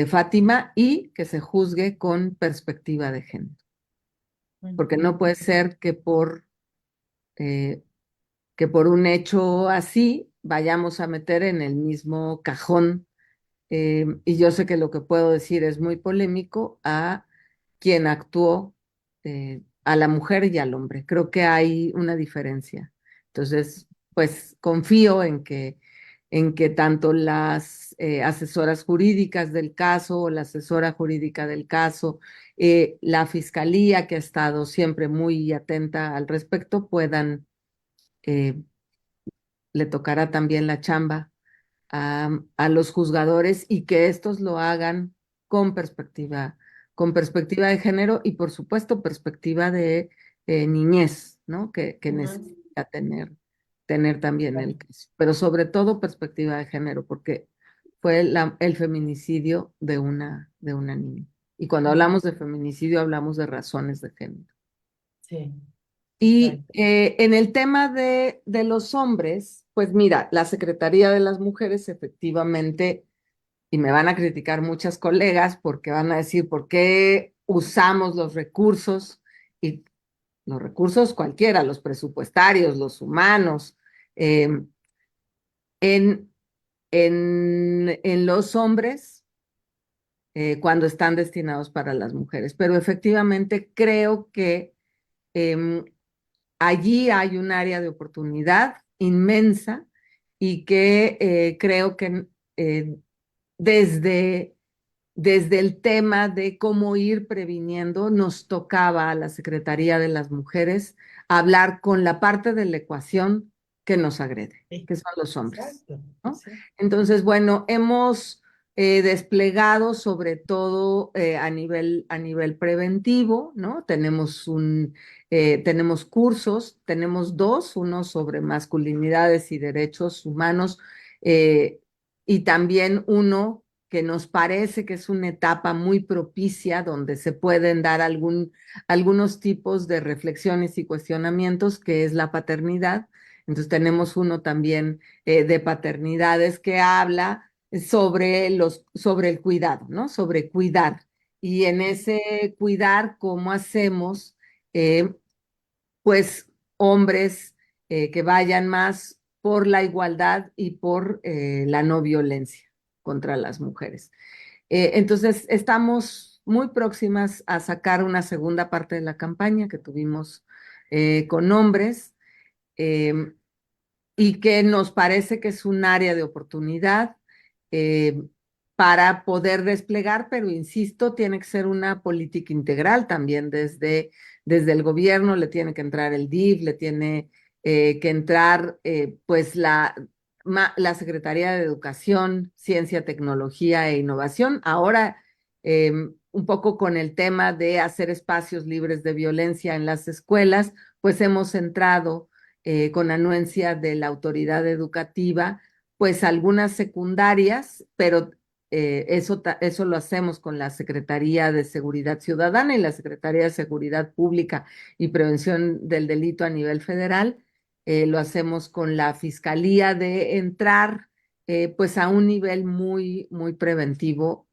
Fátima y que se juzgue con perspectiva de género, porque no Ujú. puede ser eh, que por un hecho así vayamos a meter en el mismo cajón, y yo sé que lo que puedo decir es muy polémico, a quien actuó, a la mujer y al hombre. Creo que hay una diferencia. Entonces, pues confío en que tanto las asesoras jurídicas del caso o la asesora jurídica del caso, la fiscalía que ha estado siempre muy atenta al respecto, puedan, eh, le tocará también la chamba a los juzgadores y que estos lo hagan con con perspectiva de género y por supuesto perspectiva de niñez, ¿no? Que Ujú. necesita tener también el caso, pero sobre todo perspectiva de género, porque fue el feminicidio de una niña. Y cuando Ujú. hablamos de feminicidio hablamos de razones de género. Sí, Y exacto. en el tema de los hombres, pues mira, la Secretaría de las Mujeres efectivamente, y me van a criticar muchas colegas porque van a decir, ¿por qué usamos los recursos? Y los recursos cualquiera, los presupuestarios, los humanos, eh, en, en los hombres cuando están destinados para las mujeres. Pero efectivamente creo que em, allí hay un área de oportunidad inmensa y que creo que eh, desde, desde el tema de cómo ir previniendo, nos tocaba a la Secretaría de las Mujeres hablar con la parte de la ecuación que nos agrede, Sí, que son los hombres, exacto. ¿no? Sí. Entonces, bueno, hemos desplegado sobre todo a nivel preventivo, ¿no? Tenemos cursos, tenemos dos, uno sobre masculinidades y derechos humanos, eh, y también uno que nos parece que es una etapa muy propicia donde se pueden dar algunos tipos de reflexiones y cuestionamientos, que es la paternidad. Entonces tenemos uno también de paternidades que habla sobre el cuidado, ¿no? Sobre cuidar. Y en ese cuidar, ¿cómo hacemos? eh, pues hombres que vayan más por la igualdad y por la no violencia contra las mujeres. Entonces, estamos muy próximas a sacar una segunda parte de la campaña que tuvimos con hombres eh, y que nos parece que es un área de oportunidad eh, para poder desplegar, pero insisto, tiene que ser una política integral también desde el gobierno, le tiene que entrar el DIF, le tiene que entrar pues la Secretaría de Educación, Ciencia, Tecnología e Innovación. Ahora, un poco con el tema de hacer espacios libres de violencia en las escuelas, pues hemos entrado con anuencia de la autoridad educativa, pues algunas secundarias, pero eso lo hacemos con la Secretaría de Seguridad Ciudadana y la Secretaría de Seguridad Pública y Prevención del Delito a nivel federal. Lo hacemos con la Fiscalía de entrar pues a un nivel muy preventivo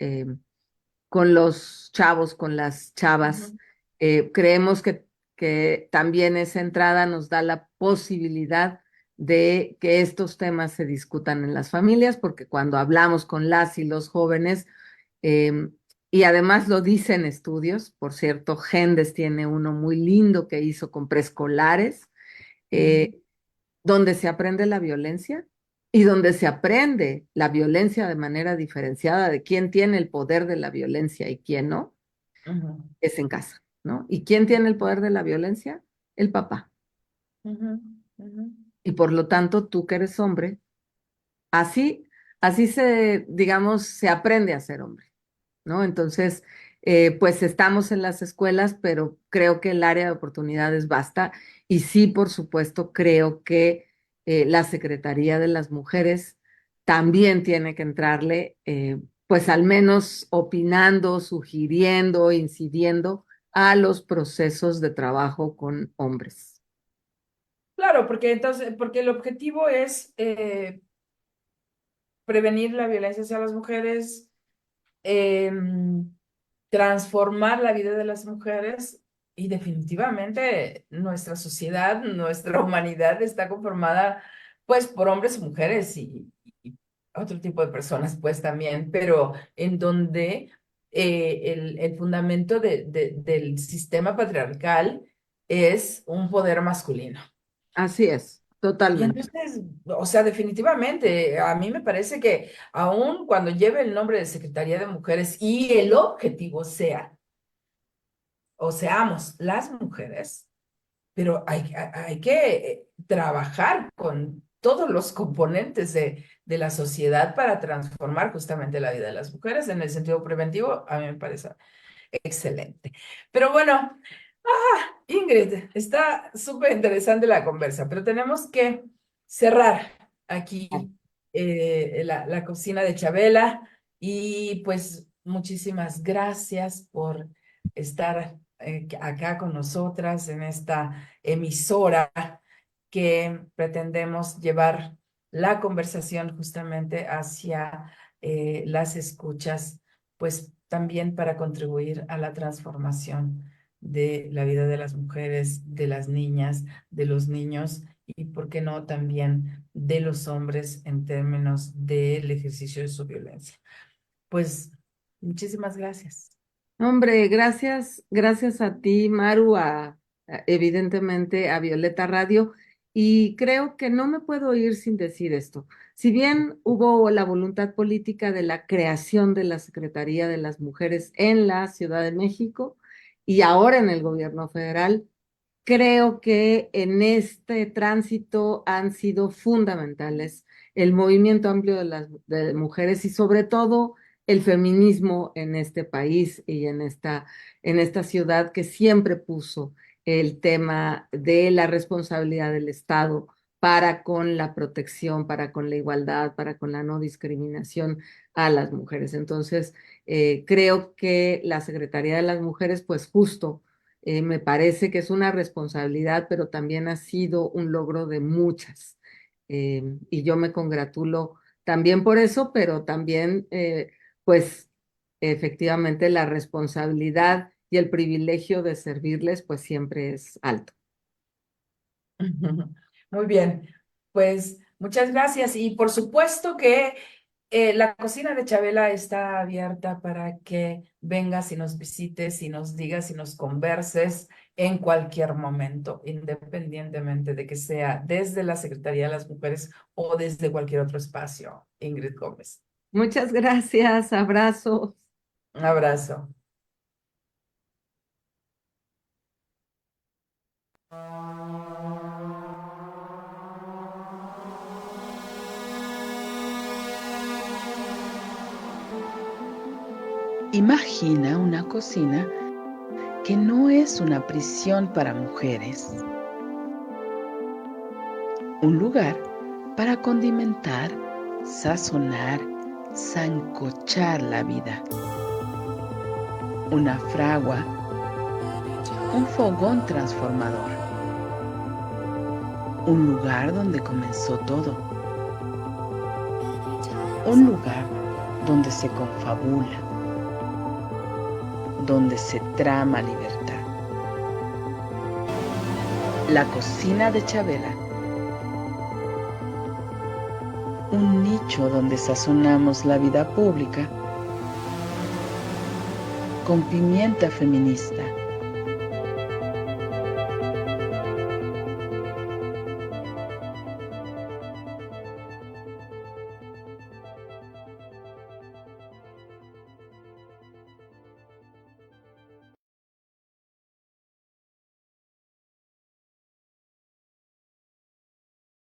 con los chavos, con las chavas. Ujú. Creemos que también esa entrada nos da la posibilidad de que estos temas se discutan en las familias, porque cuando hablamos con las y los jóvenes, eh, y además lo dicen estudios, por cierto, Gendes tiene uno muy lindo que hizo con preescolares, Ujú. eh, donde se aprende la violencia y donde se aprende la violencia de manera diferenciada de quién tiene el poder de la violencia y quién no, Ujú. es en casa, ¿no? ¿Y quién tiene el poder de la violencia? El papá. Ujú. Ujú. Y por lo tanto, tú que eres hombre, así, así digamos, se aprende a ser hombre, ¿no? Entonces, pues estamos en las escuelas, pero creo que el área de oportunidades basta. Y sí, por supuesto, creo que la Secretaría de las Mujeres también tiene que entrarle, pues al menos opinando, sugiriendo, incidiendo a los procesos de trabajo con hombres. Claro, porque entonces, porque el objetivo es prevenir la violencia hacia las mujeres, em, transformar la vida de las mujeres y definitivamente nuestra sociedad, nuestra humanidad está conformada pues por hombres y mujeres y otro tipo de personas pues también, pero en donde el fundamento del sistema patriarcal es un poder masculino. Así es. Y Totalmente. entonces, o sea, definitivamente, a mí me parece que aun cuando lleve el nombre de Secretaría de Mujeres y el objetivo sea, o seamos las mujeres, pero hay que trabajar con todos los componentes de la sociedad para transformar justamente la vida de las mujeres en el sentido preventivo, a mí me parece excelente. Pero bueno, Ingrid, está súper interesante la conversa, pero tenemos que cerrar aquí la cocina de Chabela y pues muchísimas gracias por estar acá con nosotras en esta emisora que pretendemos llevar la conversación justamente hacia las escuchas, pues también para contribuir a la transformación de la vida de las mujeres, de las niñas, de los niños y, ¿por qué no, también de los hombres en términos del ejercicio de su violencia? Pues muchísimas gracias. Hombre, gracias a ti, Maru, evidentemente a Violeta Radio, y creo que no me puedo ir sin decir esto. Si bien hubo la voluntad política de la creación de la Secretaría de las Mujeres en la Ciudad de México y ahora en el gobierno federal, creo que en este tránsito han sido fundamentales el movimiento amplio de mujeres y sobre todo el feminismo en este país y en esta ciudad que siempre puso el tema de la responsabilidad del Estado para con la protección, para con la igualdad, para con la no discriminación a las mujeres. Entonces, creo que la Secretaría de las Mujeres, pues justo me parece que es una responsabilidad, pero también ha sido un logro de muchas. Y yo me congratulo también por eso, pero también, pues, efectivamente, la responsabilidad y el privilegio de servirles, pues, siempre es alto. Muy bien, pues muchas gracias y por supuesto que la cocina de Chabela está abierta para que vengas y nos visites y nos digas y nos converses en cualquier momento, independientemente de que sea desde la Secretaría de las Mujeres o desde cualquier otro espacio. Ingrid Gómez, Muchas gracias, abrazos. un abrazo. Imagina una cocina que no es una prisión para mujeres, un lugar para condimentar, sazonar, sancochar la vida, una fragua, un fogón transformador, un lugar donde comenzó todo, un lugar donde se confabula, donde se trama libertad. La cocina de Chabela, un nicho donde sazonamos la vida pública con pimienta feminista